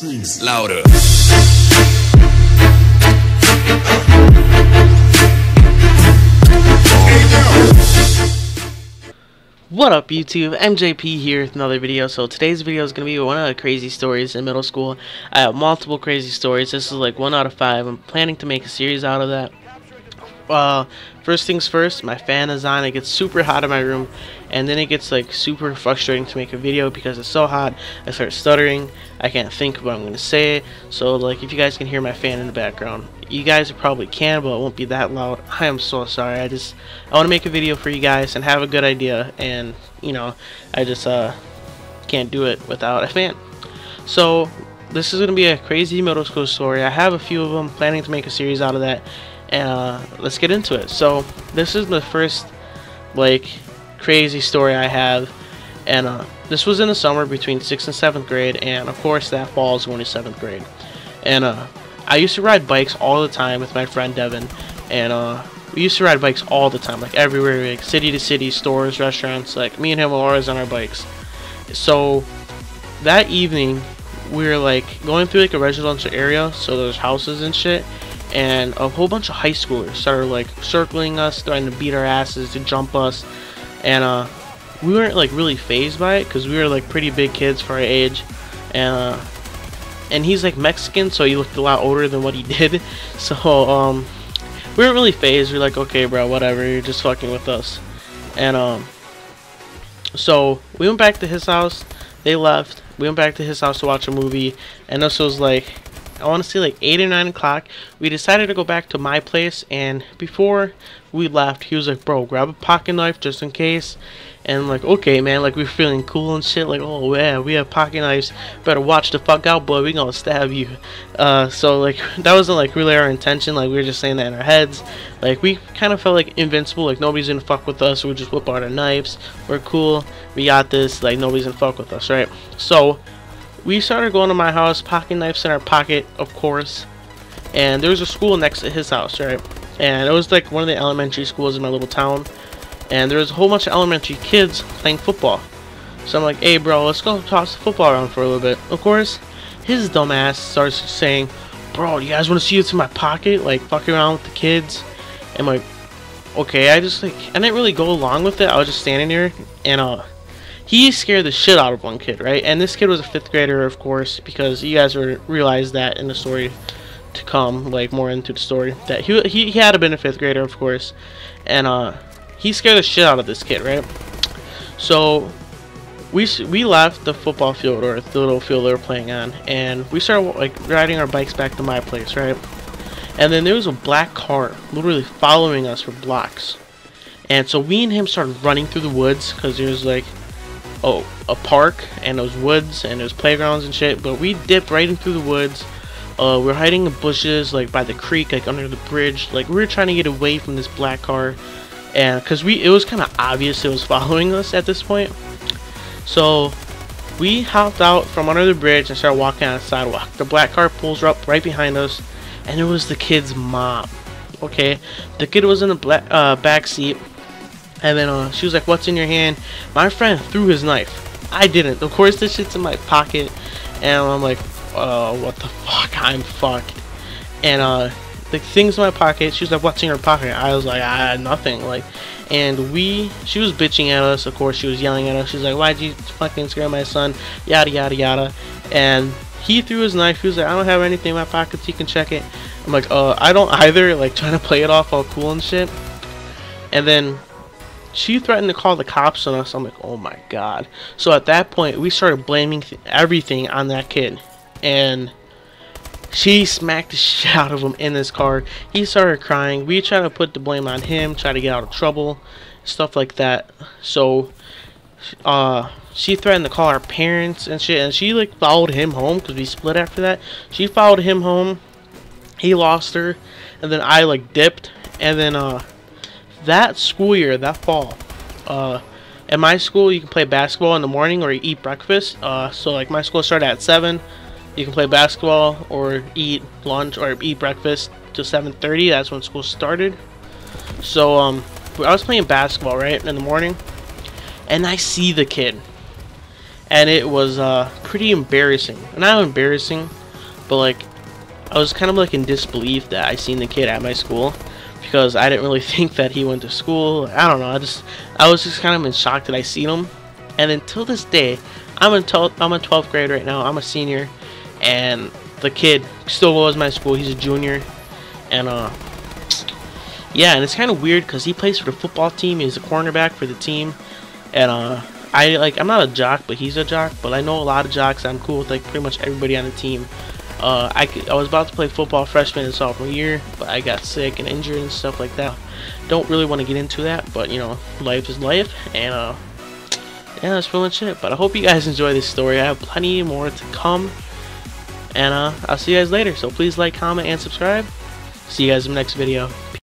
Louder. What up YouTube, MJP here with another video. So today's video is going to be one of the crazy stories in middle school. I have multiple crazy stories. This is like 1 out of 5. I'm planning to make a series out of that. First things first, my fan is on. It gets super hot in my room, and then it gets like super frustrating to make a video because it's so hot. I start stuttering. I can't think of what I'm going to say. So like, if you guys can hear my fan in the background, you guys probably can, but it won't be that loud. I am so sorry. I want to make a video for you guys and have a good idea, and you know, I just can't do it without a fan. So this is going to be a crazy middle school story. I have a few of them, planning to make a series out of that. And let's get into it. So this is the first like crazy story I have, and this was in the summer between 6th and 7th grade, and of course that fall is going to 7th grade. And I used to ride bikes all the time with my friend Devin, and we used to ride bikes all the time, like everywhere, like city to city, stores, restaurants. Like me and him were always on our bikes. So that evening we were like going through like a residential area, so there's houses and shit. And a whole bunch of high schoolers started like circling us, trying to beat our asses, to jump us, and we weren't like really fazed by it because we were like pretty big kids for our age, and he's like Mexican, so he looked a lot older than what he did. So we weren't really fazed. We were like, okay, bro, whatever, you're just fucking with us. And so we went back to his house. They left. We went back to his house to watch a movie, and this was like, I want to say like 8 or 9 o'clock. We decided to go back to my place, and before we left, he was like, bro, grab a pocket knife just in case. And like, okay, man, like we were feeling cool and shit, like, oh yeah, we have pocket knives, better watch the fuck out, boy, we gonna stab you. So like, that wasn't like really our intention. Like, we were just saying that in our heads. Like, we kind of felt like invincible, like nobody's gonna fuck with us. We just whip out our knives, we're cool, we got this, like nobody's gonna fuck with us, right? So we started going to my house, pocket knives in our pocket, of course, and there was a school next to his house, right? And it was like one of the elementary schools in my little town, and there was a whole bunch of elementary kids playing football. So I'm like, hey bro, let's go toss the football around for a little bit. Of course, his dumb ass starts saying, bro, you guys want to see what's in my pocket? Like, fucking around with the kids. And I'm like, okay. I didn't really go along with it. I was just standing there, and he scared the shit out of one kid, right? And this kid was a 5th grader, of course, because you guys will realize that in the story to come, like more into the story, that he had to been a 5th grader, of course, and he scared the shit out of this kid, right? So we left the football field, or the little field they were playing on, and we started like riding our bikes back to my place, right? And then there was a black car literally following us for blocks, and so we and him started running through the woods because there was like a park, and those woods, and there's playgrounds and shit. But we dipped right in through the woods. We're hiding in bushes, like by the creek, like under the bridge. Like, we were trying to get away from this black car, and because it was kind of obvious it was following us at this point. So we hopped out from under the bridge and started walking on the sidewalk. The black car pulls up right behind us, and it was the kid's mom. Okay, the kid was in the back seat. And then she was like, what's in your hand? My friend threw his knife. I didn't. Of course, this shit's in my pocket. And I'm like, what the fuck? I'm fucked. And the thing's in my pocket. She was like, what's in your pocket? I was like, nothing. Like, and she was bitching at us. Of course, she was yelling at us. She's like, why'd you fucking scare my son? Yada, yada, yada. And he threw his knife. He was like, I don't have anything in my pockets. You can check it. I'm like, I don't either. Like, trying to play it off all cool and shit. And then she threatened to call the cops on us. I'm like, oh my god. So at that point, we started blaming everything on that kid. And she smacked the shit out of him in this car. He started crying. We tried to put the blame on him, try to get out of trouble, stuff like that. So she threatened to call our parents and shit. And she like followed him home, because we split after that. She followed him home. He lost her. And then I like dipped. And then that school year, that fall, at my school you can play basketball in the morning or you eat breakfast. So like, my school started at 7. You can play basketball or eat lunch or eat breakfast till 7:30. That's when school started. So I was playing basketball right in the morning, and I see the kid, and it was pretty embarrassing. Not embarrassing, but like I was kind of like in disbelief that I seen the kid at my school, because I didn't really think that he went to school. I don't know. I was just kind of in shock that I seen him. And until this day, I'm in 12th grade right now. I'm a senior, and the kid still goes to my school. He's a junior, and yeah, and it's kind of weird because he plays for the football team. He's a cornerback for the team, and I'm not a jock, but he's a jock. But I know a lot of jocks. I'm cool with like pretty much everybody on the team. I was about to play football freshman and sophomore year, but I got sick and injured and stuff like that. Don't really want to get into that, but you know, life is life, and yeah, that's pretty much it. But I hope you guys enjoy this story. I have plenty more to come, and I'll see you guys later. So please like, comment, and subscribe. See you guys in the next video.